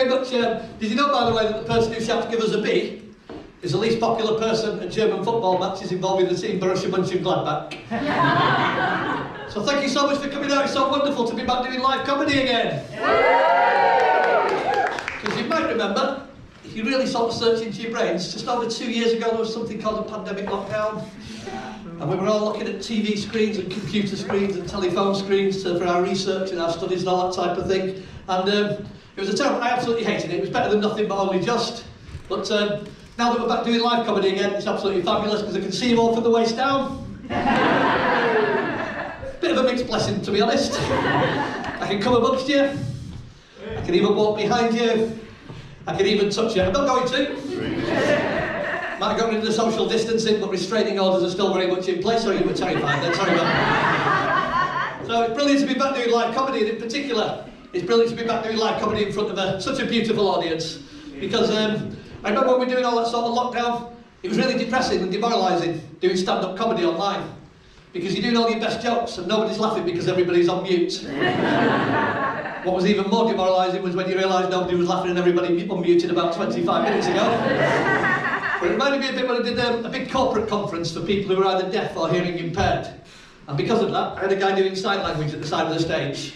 very much. Did you know, by the way, that the person who shouts "Give us a B" is the least popular person at German football matches involving the team Borussia Mönchengladbach? So thank you so much for coming out. It's so wonderful to be back doing live comedy again. Because you might remember, if you really sort of search into your brains, just over 2 years ago there was something called a pandemic lockdown. And we were all looking at TV screens and computer screens and telephone screens for our research and our studies and all that type of thing. And it was a terrible, I absolutely hated it. It was better than nothing but only just. But now that we're back doing live comedy again, it's absolutely fabulous because I can see you all from the waist down. Bit of a mixed blessing, to be honest. I can come amongst you. I can even walk behind you. I can even touch you. I'm not going to. Might have got rid of the social distancing, but restraining orders are still very much in place. Sorry, you were terrified then. Sorry about that. So it's brilliant to be back doing live comedy, and in particular, it's brilliant to be back doing live comedy in front of such a beautiful audience. Because I remember when we were doing all that sort of lockdown, it was really depressing and demoralising doing stand-up comedy online. Because you're doing all your best jokes and nobody's laughing because everybody's on mute. What was even more demoralising was when you realised nobody was laughing and everybody unmuted about 25 minutes ago. But it reminded me a bit when I did a big corporate conference for people who were either deaf or hearing impaired. And because of that, I had a guy doing sign language at the side of the stage.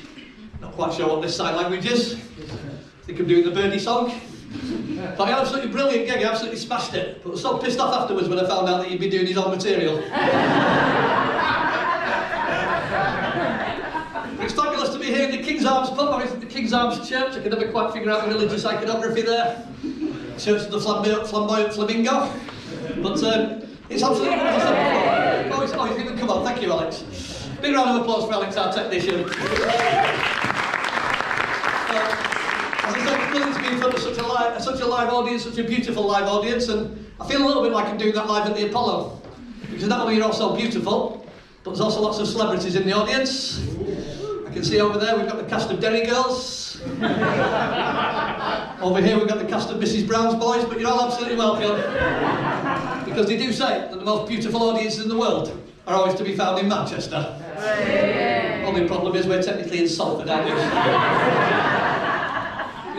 Not quite sure what this sign language is. I think I'm doing the Birdie song. But I had absolutely brilliant gig, I absolutely smashed it. But I was so pissed off afterwards when I found out that he'd been doing his own material. It's fabulous to be here in the King's Arms pub, or is it the King's Arms Church? I can never quite figure out the religious iconography there. Church of the Flamboyant Flamingo. But it's absolutely wonderful. Oh, he's even come on. Thank you, Alex. Big round of applause for Alex, our technician. As I said, it's brilliant to be in front of such a live audience, such a beautiful live audience, and I feel a little bit like I'm doing that live at the Apollo. Because not only are you all so beautiful, but there's also lots of celebrities in the audience. I can see over there we've got the cast of Derry Girls. Over here we've got the cast of Mrs. Brown's Boys, but you're all absolutely welcome. Because they do say that the most beautiful audiences in the world are always to be found in Manchester. Only problem is we're technically in Salford, aren't we?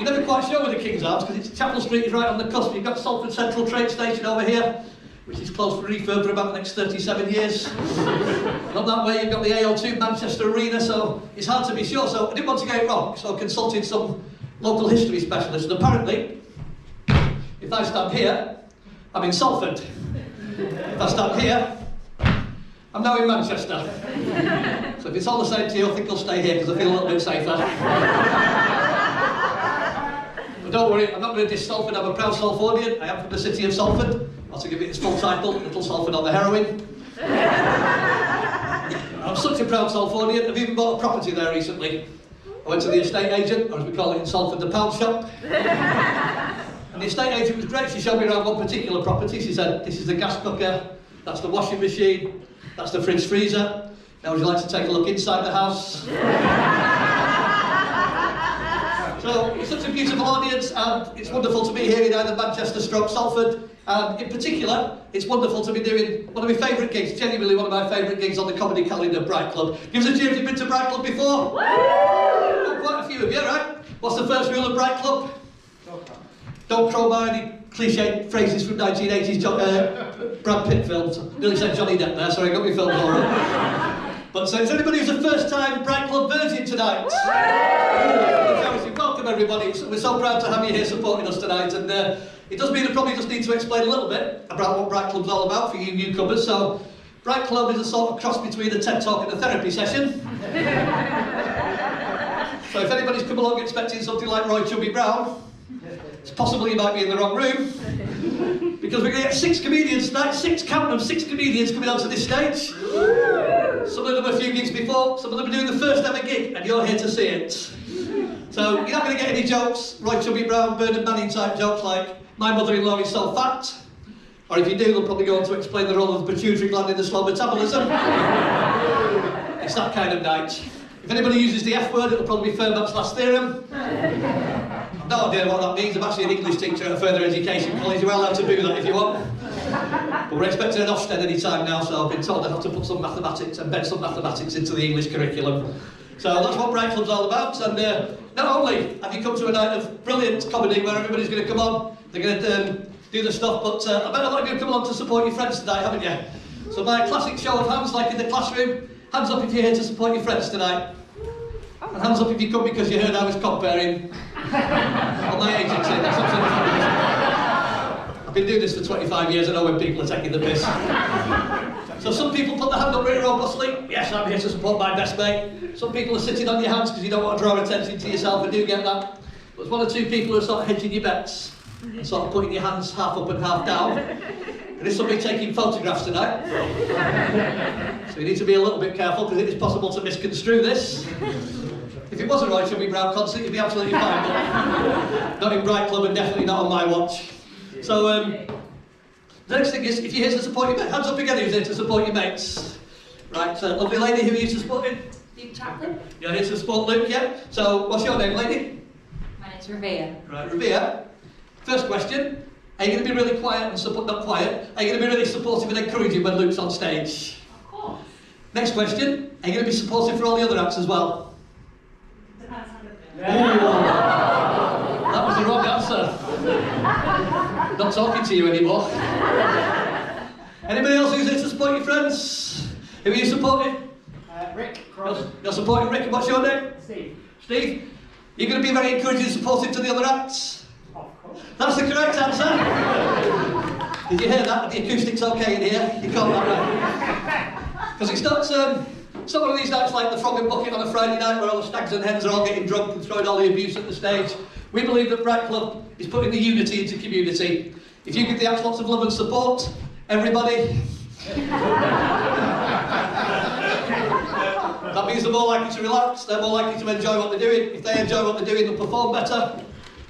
You're never quite sure with the King's Arms, because Chapel Street is right on the cusp. You've got Salford Central train station over here, which is closed for refurb for about the next 37 years. And up that way you've got the AO2 Manchester Arena, so it's hard to be sure. So I didn't want to get it wrong, so I consulted some local history specialists, and apparently, if I stand here, I'm in Salford. If I stand here, I'm now in Manchester. So if it's all the same to you, I think I'll stay here because I feel a little bit safer. But don't worry, I'm not going to diss Salford. I'm a proud Salfordian. I am from the city of Salford. I'll also give it its full title, Little Salford on the Heroin. I'm such a proud Salfordian, I've even bought a property there recently. I went to the estate agent, or as we call it in Salford, the pound shop. And the estate agent was great. She showed me around one particular property. She said, this is the gas cooker, that's the washing machine, that's the fridge freezer. Now would you like to take a look inside the house? So it's such a beautiful audience, and it's wonderful to be here in either Manchester stroke Salford. And in particular, it's wonderful to be doing one of my favourite gigs, genuinely one of my favourite gigs on the comedy calendar, Bright Club. Give us a cheer if you've been to Bright Club before. Oh, quite a few of you, right? What's the first rule of Bright Club? Don't crow by any cliche phrases from 1980s Brad Pitt films. I nearly said Johnny Depp there, sorry, I got my film all right. But so is anybody who's a first-time Bright Club virgin tonight? Welcome everybody, we're so proud to have you here supporting us tonight, and it does mean I probably just need to explain a little bit about what Bright Club's all about for you newcomers. So, Bright Club is a sort of cross between a TED Talk and a therapy session. So if anybody's come along expecting something like Roy Chubby Brown, it's possible you might be in the wrong room. Because we're going to get 6 comedians tonight, 6 comedians coming onto this stage. Some of them a few gigs before, some of them are doing the first ever gig, and you're here to see it. So you're not going to get any jokes, Roy Chubby Brown, Bernard Manning type jokes like, my mother-in-law is so fat. Or if you do, they'll probably go on to explain the role of the pituitary gland in the slow metabolism. It's that kind of night. If anybody uses the F word, it'll probably be Fermat's last theorem. I've no idea what that means. I'm actually an English teacher at a further education college. You're allowed to do that if you want. But we're expecting an Ofsted any time now, so I've been told I have to put some mathematics, embed some mathematics into the English curriculum. So that's what Bright Club's all about. And not only have you come to a night of brilliant comedy where everybody's going to come on, they're going to do the stuff, but I bet a lot of you have come along to support your friends tonight, haven't you? So my classic show of hands, like in the classroom, hands up if you're here to support your friends tonight. And hands up if you come because you heard I was comparing on my agency. That's absolutely fabulous. I've been doing this for 25 years, I know when people are taking the piss. So some people put their hand up really robustly. Yes, I'm here to support my best mate. Some people are sitting on your hands because you don't want to draw attention to yourself, I do get that. But there's one or two people who are sort of hedging your bets and sort of putting your hands half up and half down. And there's somebody taking photographs tonight. So you need to be a little bit careful because it is possible to misconstrue this. If it was a Roy Chubby Brown concert, you'd be absolutely fine, but not in Bright Club and definitely not on my watch. So the next thing is, if you're here to support your mates, hands up again who's here to support your mates. Right, lovely lady, who are you to support? Luke Chaplin. You're here to support Luke, yeah? So what's your name, lady? My name's Revere. Right, Revere. First question, are you going to be really quiet and support, not quiet, are you going to be really supportive and encouraging when Luke's on stage? Of course. Next question, are you going to be supportive for all the other acts as well? That was the wrong answer. Not talking to you anymore. Anybody else who's here to support your friends? Who are you supporting? Rick. You're supporting Rick, and what's your name? Steve. Steve? You're going to be very encouraging and supportive to the other acts? Of course. That's the correct answer. Did you hear that? Are the acoustics okay in here? You caught that right. Because it's not one of these nights like the Frog and Bucket on a Friday night where all the stags and hens are all getting drunk and throwing all the abuse at the stage. We believe that Bright Club is putting the unity into community. If you give the acts lots of love and support, everybody, that means they're more likely to relax, they're more likely to enjoy what they're doing. If they enjoy what they're doing, they'll perform better.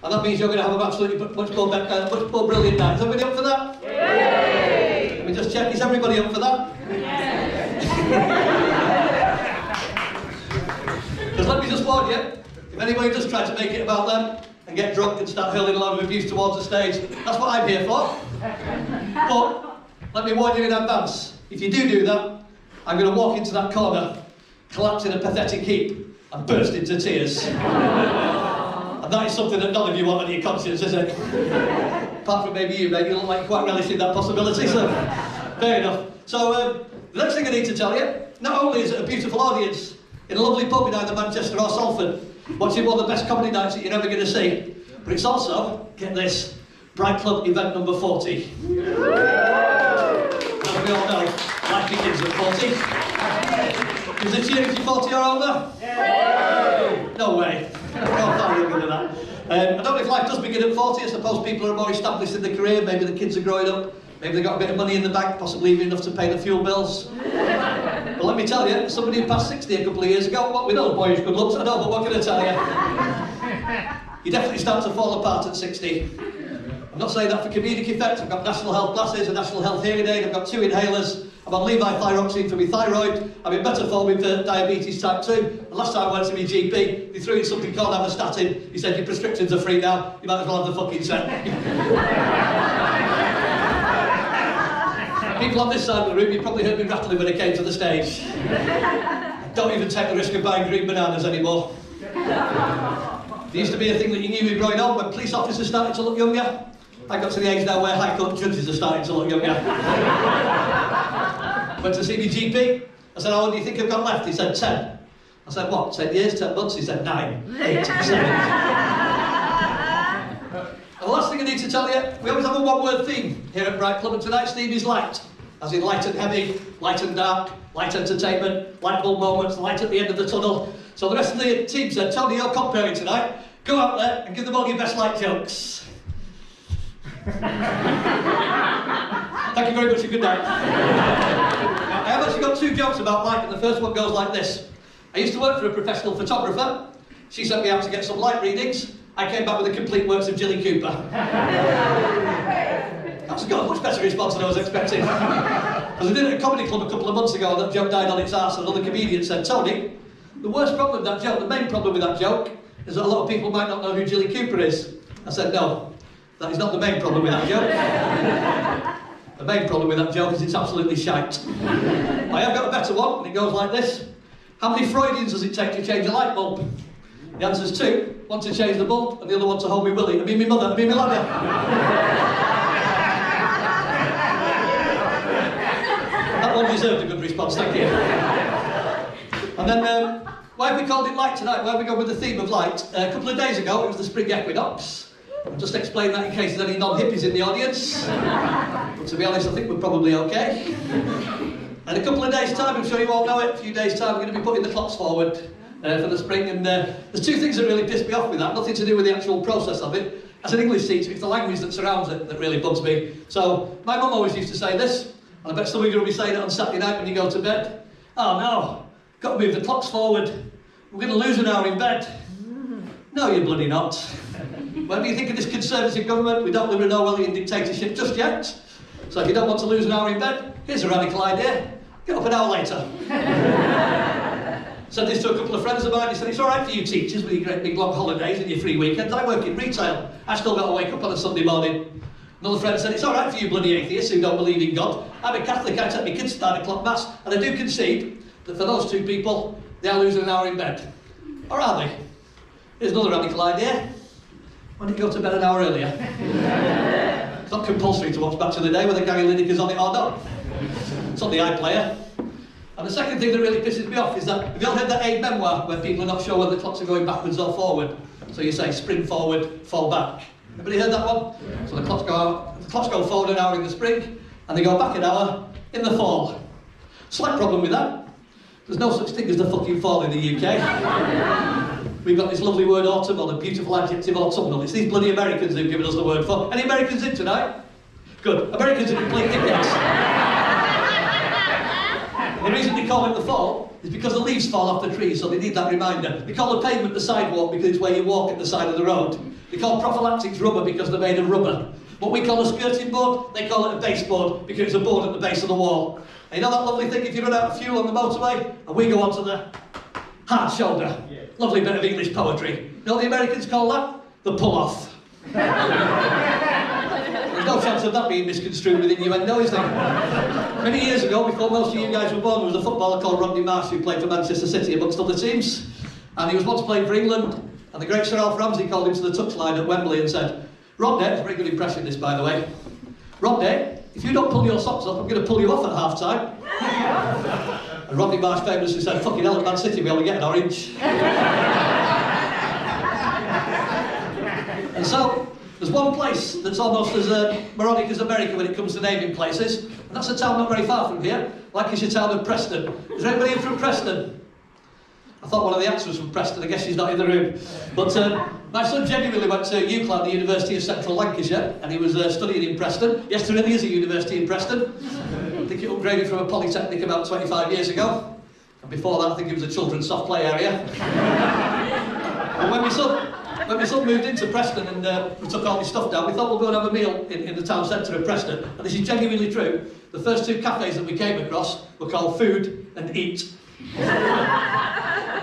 And that means you're going to have an absolutely much more brilliant night. Is everybody up for that? Yay! Let me just check, is everybody up for that? Because let me just warn you, if anybody does try to make it about them and get drunk and start hurling a lot of abuse towards the stage, that's what I'm here for. But let me warn you in advance, if you do that, I'm going to walk into that corner, collapse in a pathetic heap and burst into tears. And that is something that none of you want on your conscience, is it? Apart from maybe you, mate, you look like quite relishing that possibility, so fair enough. So the next thing I need to tell you, not only is it a beautiful audience in a lovely pub in either Manchester or Salford, watching one of the best comedy nights that you're ever going to see, but it's also, get this, Bright Club event number 40. As we all know, life begins at 40. Is it cheering if you're 40 or older? No way. We're all far younger than that. I don't know if life does begin at 40. I suppose people are more established in their career, maybe the kids are growing up, maybe they've got a bit of money in the bank, possibly even enough to pay the fuel bills. But let me tell you, somebody who passed 60 a couple of years ago, what with all boyish good looks, I know, but what can I tell you? You definitely start to fall apart at 60. I'm not saying that for comedic effect. I've got national health glasses, a national health hearing aid, I've got 2 inhalers, I'm on levothyroxine for my thyroid, I'm in metformin for diabetes type 2. The last time I went to my GP, they threw in something called avastatin. He said, your prescriptions are free now, you might as well have the fucking set. People on this side of the room, you probably heard me rattling when I came to the stage. I don't even take the risk of buying green bananas anymore. There used to be a thing that you knew growing up when police officers started to look younger. I got to the age now where High Court judges are starting to look younger. Went to see my GP. I said, how long do you think I've got left? He said, 10. I said, what, 10 years, 10 months? He said, 9, 8, 7. And the last thing I need to tell you, we always have a one-word theme here at Bright Club, and tonight's theme is light. As in light and heavy, light and dark, light entertainment, light bulb moments, light at the end of the tunnel. So the rest of the team said, Tony, you're comparing tonight. Go out there and give them all your best light jokes. Thank you very much and good night. I have actually got 2 jokes about light, and the first one goes like this. I used to work for a professional photographer. She sent me out to get some light readings. I came back with the complete works of Jilly Cooper. That's got a much better response than I was expecting. Because I did it at a comedy club a couple of months ago, and that joke died on its arse, and another comedian said, Tony, the worst problem with that joke, the main problem with that joke, is that a lot of people might not know who Jilly Cooper is. I said, no, that is not the main problem with that joke. The main problem with that joke is it's absolutely shite. I have got a better one, and it goes like this. How many Freudians does it take to change a light bulb? The answer's 2. One to change the bulb, and the other one to hold me willy. I mean, my mother, I mean, my ladder. That one deserved a good response, thank you. And then, why have we called it light tonight? Why have we gone with the theme of light? A couple of days ago, it was the spring equinox. I'll just explain that in case there's any non-hippies in the audience. But to be honest, I think we're probably okay. And a couple of days' time, I'm sure you all know it, a few days' time, we're going to be putting the clocks forward for the spring. And there's 2 things that really piss me off with that, nothing to do with the actual process of it. As an English teacher, it's the language that surrounds it that really bugs me. So, my mum always used to say this, and I bet some of you will be saying it on Saturday night when you go to bed. Oh no, got to move the clocks forward. We're going to lose an hour in bed. No, you're bloody not. Whatever you think of this Conservative government, we don't live in an Orwellian dictatorship just yet. So if you don't want to lose an hour in bed, here's a radical idea. Get up an hour later. Said this to a couple of friends of mine. He said, it's all right for you teachers with your great big long holidays and your free weekends. I work in retail. I still got to wake up on a Sunday morning. Another friend said, it's all right for you bloody atheists who don't believe in God. I'm a Catholic, I take my kids to 9 o'clock mass, and I do concede that for those 2 people, they are losing an hour in bed. Or are they? Here's another radical idea. Why don't you go to bed an hour earlier? It's not compulsory to watch Match of the Day whether Gary Lineker's on it or not. It's on the iPlayer. And the second thing that really pisses me off is that, have you all heard that Aid memoir where people are not sure whether the clocks are going backwards or forward? So you say spring forward, fall back. Everybody heard that one? So the clocks go forward an hour in the spring, and they go back an hour in the fall. Slight problem with that. There's no such thing as the fucking fall in the UK. We've got this lovely word autumnal, a beautiful adjective autumnal. It's these bloody Americans who've given us the word for. Any Americans in tonight? Good. Americans are complete dickheads. The reason they call it the fall is because the leaves fall off the trees, so they need that reminder. They call the pavement the sidewalk because it's where you walk at the side of the road. They call prophylactics rubber because they're made of rubber. What we call a skirting board, they call it a baseboard because it's a board at the base of the wall. And you know that lovely thing if you run out of fuel on the motorway and we go onto the hard shoulder? Yeah. Lovely bit of English poetry. You know what the Americans call that? The pull-off. There's no chance of that being misconstrued with innuendo, is there? Many years ago, before most of you guys were born, there was a footballer called Rodney Marsh who played for Manchester City amongst other teams. And he was once playing for England, and the great Sir Alf Ramsey called him to the touchline at Wembley and said, Rodney, it's a very good impression this by the way, Rodney, if you don't pull your socks up, I'm going to pull you off at half-time. And Rodney Marsh famously said, fucking hell, at Man City we only get an orange. And so, there's one place that's almost as moronic as America when it comes to naming places, and that's a town not very far from here, Lancashire town of Preston. Is there anybody in from Preston? I thought one of the actors was from Preston, I guess she's not in the room. But my son genuinely went to UCLan, the University of Central Lancashire, and he was studying in Preston. Yes, there really is a university in Preston. I think it upgraded from a polytechnic about 25 years ago. And before that, I think it was a children's soft play area. And when my son moved into Preston and we took all his stuff down, we thought we'll go and have a meal in the town centre of Preston. And this is genuinely true. The first 2 cafes that we came across were called Food and Eat.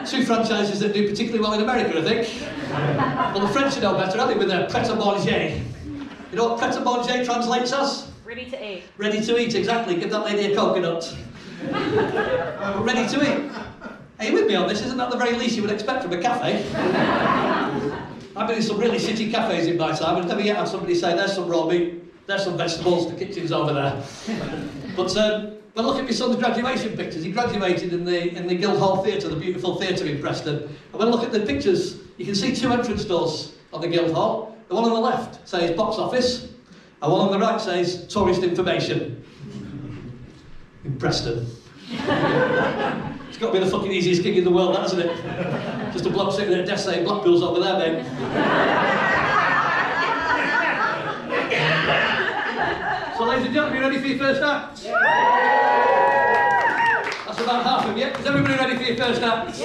2 franchises that do particularly well in America, I think. Well, the French know better, aren't they, with their pret-a-manger. You know what pret-a-manger translates as? Ready to eat. Ready to eat, exactly. Give that lady a coconut. Ready to eat. Are you with me on this? Isn't that the very least you would expect from a cafe? I've been in some really shitty cafes in my time, and I've never yet had somebody say, there's some raw meat, there's some vegetables, the kitchen's over there. But when I look at my son's graduation pictures, he graduated in the Guildhall Theatre, the beautiful theatre in Preston. And when I look at the pictures, you can see 2 entrance doors on the Guildhall. The one on the left says box office, and one on the right says tourist information. In Preston. It's got to be the fucking easiest gig in the world, that, hasn't it? Just a bloke sitting at a desk saying Blackpool's over there, mate. So, ladies and gentlemen, you ready for your first act? That's about half of you. Is everybody ready for your first act?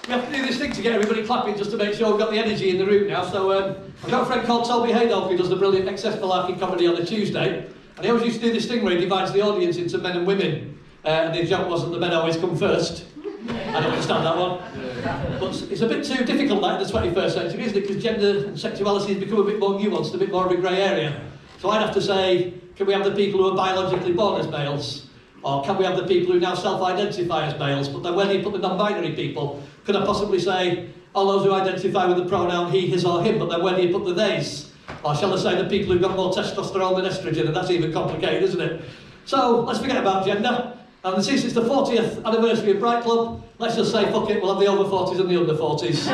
We have to do this thing to get everybody clapping just to make sure we've got the energy in the room now. So, I've got a friend called Toby Haydock who does the brilliant Excess Malarkey comedy on a Tuesday. And he always used to do this thing where he divides the audience into men and women. And the joke was that the men always come first. I don't understand that one. But it's a bit too difficult like in the 21st century, isn't it? Because gender and sexuality has become a bit more nuanced, a bit more of a grey area. So I'd have to say, can we have the people who are biologically born as males? Or can we have the people who now self-identify as males, but then where do you put the non-binary people? Could I possibly say all those who identify with the pronoun he, his or him, but then where do you put the theys? Or shall I say the people who've got more testosterone than estrogen, and that's even complicated, isn't it? So let's forget about gender. And since it's the 40th anniversary of Bright Club, let's just say fuck it, we'll have the over 40s and the under 40s.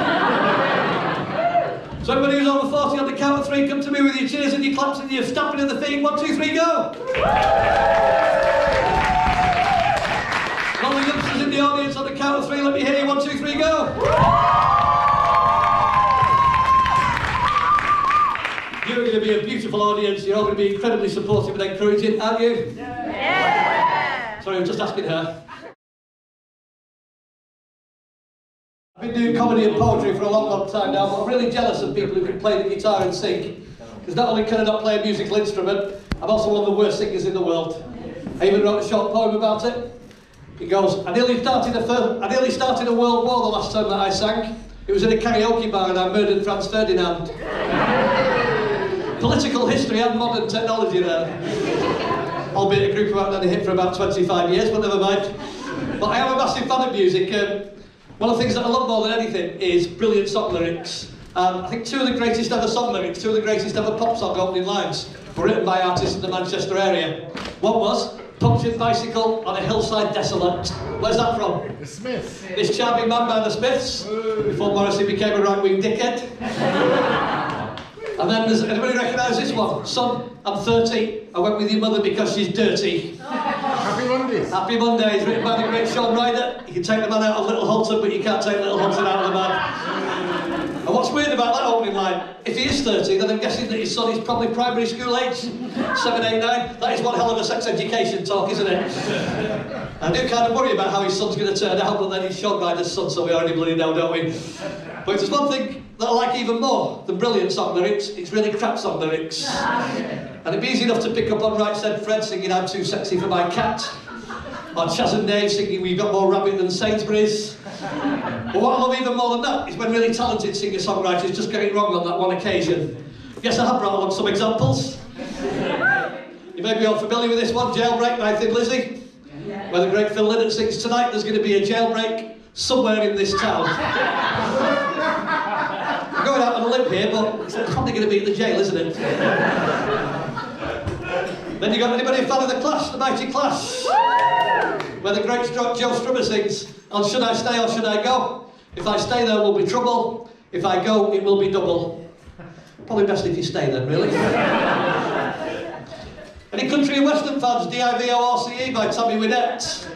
So everybody who's over 40 on the count of 3, come to me with your cheers and your claps and your stamping of the feet. 1, 2, 3, go! And all the youngsters in the audience on the count of 3, let me hear you. 1, 2, 3, go! You're going to be a beautiful audience. You're all going to be incredibly supportive and encouraging, aren't you? Yeah. Sorry, I was just asking her. I've been doing comedy and poetry for a long, long time now, but I'm really jealous of people who can play the guitar and sing. Because not only can I not play a musical instrument, I'm also one of the worst singers in the world. I even wrote a short poem about it. It goes, I nearly started a world war the last time that I sang. It was in a karaoke bar and I murdered Franz Ferdinand. Political history and modern technology there. Albeit a group who haven't had a hit for about 25 years, but never mind. But I am a massive fan of music. One of the things that I love more than anything is brilliant song lyrics. I think 2 of the greatest ever song lyrics, 2 of the greatest ever pop song opening lines were written by artists in the Manchester area. One was, punctured bicycle on a hillside desolate. Where's that from? The Smiths. This charming man by the Smiths, before Morrissey became a right-wing dickhead. And then does anybody recognise this one? Son, I'm 30, I went with your mother because she's dirty. Happy Mondays. Happy Mondays, written by the great Sean Ryder. You can take the man out of Little Hulton, but you can't take Little Hulton out of the man. And what's weird about that opening line, if he is 30, then I'm guessing that his son is probably primary school age, 7, 8, 9. That is one hell of a sex education talk, isn't it? I do kind of worry about how his son's going to turn out, but then he's Sean Ryder's son, so we already bloody know, don't we? But if there's one thing that I like even more than brilliant song lyrics, it's really crap song lyrics. And it'd be easy enough to pick up on Right Said Fred singing I'm Too Sexy for My Cat, or Chaz and Dave singing We've Got More Rabbit Than Sainsbury's. But what I love even more than that is when really talented singer-songwriters just get it wrong on that one occasion. Yes, I have brought along some examples. You may be all familiar with this one, Jailbreak by Thin Lizzy, where the great Phil Lynott sings tonight there's going to be a jailbreak somewhere in this town. I'm going out on a limb here, but it's probably going to be at the jail, isn't it? Then you got anybody a fan of the Clash, the mighty Clash? Where the great Joe Strummer sings, on Should I Stay or Should I Go? If I stay there will be trouble, if I go it will be double. Probably best if you stay then, really. Any country and western fans, D-I-V-O-R-C-E by Tammy Wynette.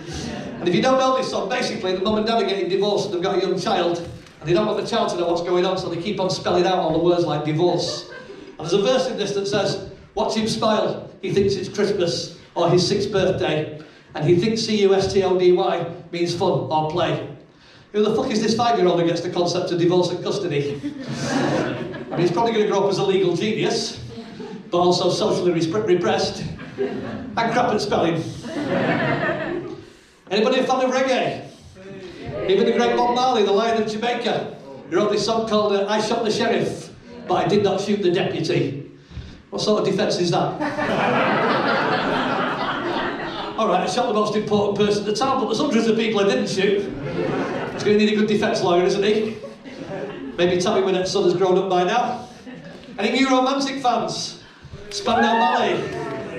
And if you don't know this song, basically the mum and dad are getting divorced and they've got a young child, and they don't want the child to know what's going on, so they keep on spelling out all the words like divorce. And there's a verse in this that says, watch him smile, he thinks it's Christmas, or his 6th birthday, and he thinks C-U-S-T-O-D-Y means fun or play. Who the fuck is this 5-year-old who gets the concept of divorce and custody? I mean, he's probably going to grow up as a legal genius, but also socially repressed, and crap at spelling. Anybody a fan of reggae? Even the great Bob Marley, the Lion of Jamaica, who wrote this song called I Shot the Sheriff, but I Did Not Shoot the Deputy. What sort of defence is that? Alright, I shot the most important person in the town, but there's hundreds of people I didn't shoot. He's going to need a good defence lawyer, isn't he? Maybe Tammy Wynette's son has grown up by now. Any new romantic fans? Spandau Ballet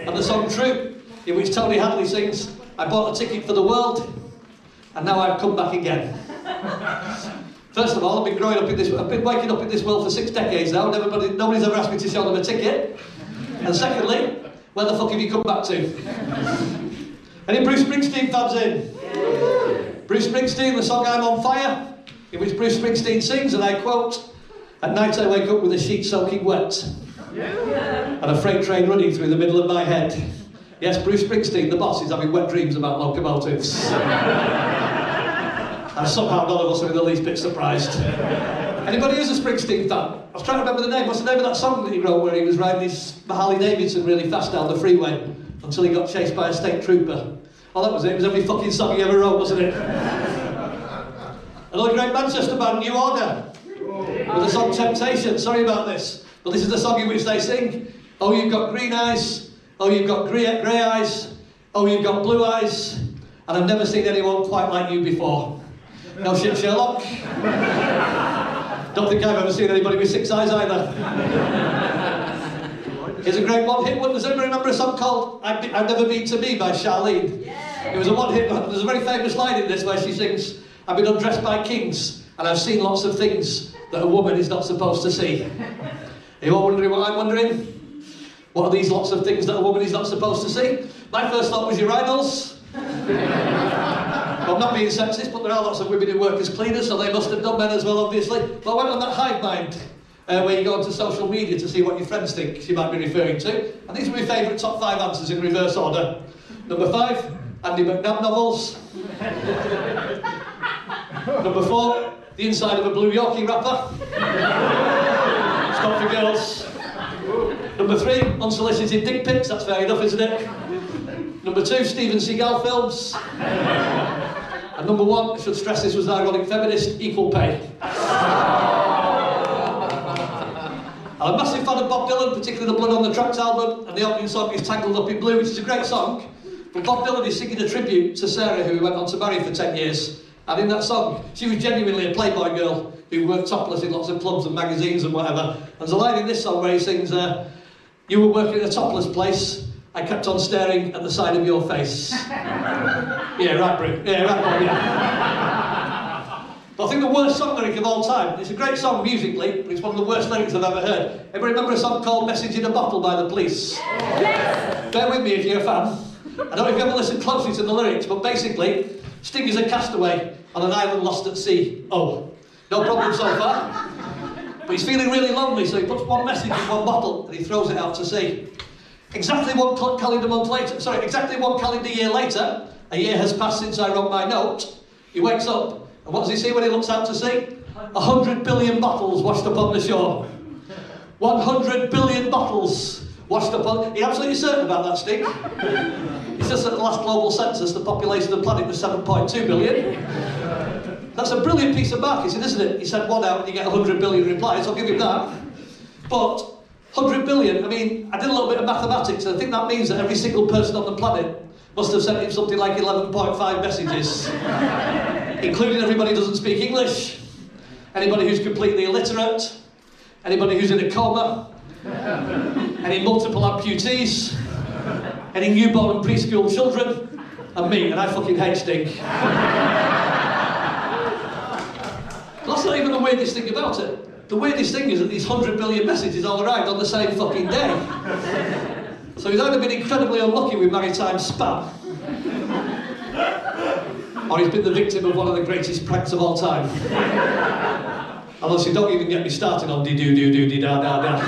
and the song True, in which Tony Hadley sings, I bought a ticket for the world, and now I've come back again. First of all, I've been waking up in this world for 6 decades now, and nobody's ever asked me to show them a ticket. And secondly, where the fuck have you come back to? Any Bruce Springsteen fans in? Bruce Springsteen, the song I'm on Fire, in which Bruce Springsteen sings, and I quote, at night I wake up with a sheet soaking wet, and a freight train running through the middle of my head. Yes, Bruce Springsteen, the boss, is having wet dreams about locomotives. And somehow none of us are in the least bit surprised. Anybody who's a Springsteen fan? I was trying to remember the name. What's the name of that song that he wrote where he was riding his Harley Davidson really fast down the freeway until he got chased by a state trooper? Oh, that was it. It was every fucking song he ever wrote, wasn't it? Another great Manchester band, New Order, with the song Temptation. Sorry about this, but this is the song in which they sing, oh, you've got green eyes, oh, you've got grey eyes, Oh, you've got blue eyes, and I've never seen anyone quite like you before. No shit, Sherlock. Don't think I've ever seen anybody with 6 eyes either. Here's a great one-hit one. Does anybody remember a song called I've Never Been to Me by Charlene? Yeah. It was a one-hit. There's a very famous line in this where she sings, I've been undressed by kings, and I've seen lots of things that a woman is not supposed to see. Are you all wondering what I'm wondering? What are these lots of things that a woman is not supposed to see? My first thought was urinals. Well, I'm not being sexist, but there are lots of women who work as cleaners, so they must have done men as well, obviously. But I went on that hive mind, where you go onto social media to see what your friends think she might be referring to. And these are my favourite top 5 answers in reverse order. Number 5, Andy McNab novels. Number 4, the inside of a blue Yorkie wrapper. Stop for girls. Number 3, unsolicited dick pics. That's fair enough, isn't it? Number 2, Steven Seagal films. And number 1, I should stress this was an ironic feminist, equal pay. I'm a massive fan of Bob Dylan, particularly the Blood on the Tracks album, and the opening song is Tangled Up in Blue, which is a great song. But Bob Dylan is singing a tribute to Sarah, who he went on to marry for 10 years. And in that song, she was genuinely a playboy girl who worked topless in lots of clubs and magazines and whatever. And there's a line in this song where he sings, you were working in a topless place, I kept on staring at the side of your face. Yeah, right, Brit. Yeah, right, Bob, yeah. But I think the worst song lyric of all time, it's a great song musically, but it's one of the worst lyrics I've ever heard. Everybody remember a song called Message in a Bottle by the Police? Yes. Bear with me if you're a fan. I don't know if you ever listened closely to the lyrics, but basically, Sting is a castaway on an island lost at sea. Oh, no problem so far. But he's feeling really lonely, so he puts one message in one bottle and he throws it out to sea. Exactly one calendar year later, a year has passed since I wrote my note, he wakes up, and what does he see when he looks out to sea? 100 billion bottles washed up on the shore. 100 billion bottles washed up on... Are you absolutely certain about that, Steve? It's just at the last global census, the population of the planet was 7.2 billion. That's a brilliant piece of marketing, isn't it? He sent one out and you get 100 billion replies, I'll give him that. But 100 billion, I mean, I did a little bit of mathematics, and I think that means that every single person on the planet must have sent him something like 11.5 messages, including everybody who doesn't speak English, anybody who's completely illiterate, anybody who's in a coma, any multiple amputees, any newborn and preschool children, and me, and I fucking hate Sting. But that's not even the weirdest thing about it. The weirdest thing is that these 100 billion messages all arrived on the same fucking day. So he's either been incredibly unlucky with maritime spam, or he's been the victim of one of the greatest pranks of all time. Unless you don't even get me started on dee-doo-doo-doo-dee-da-da-da.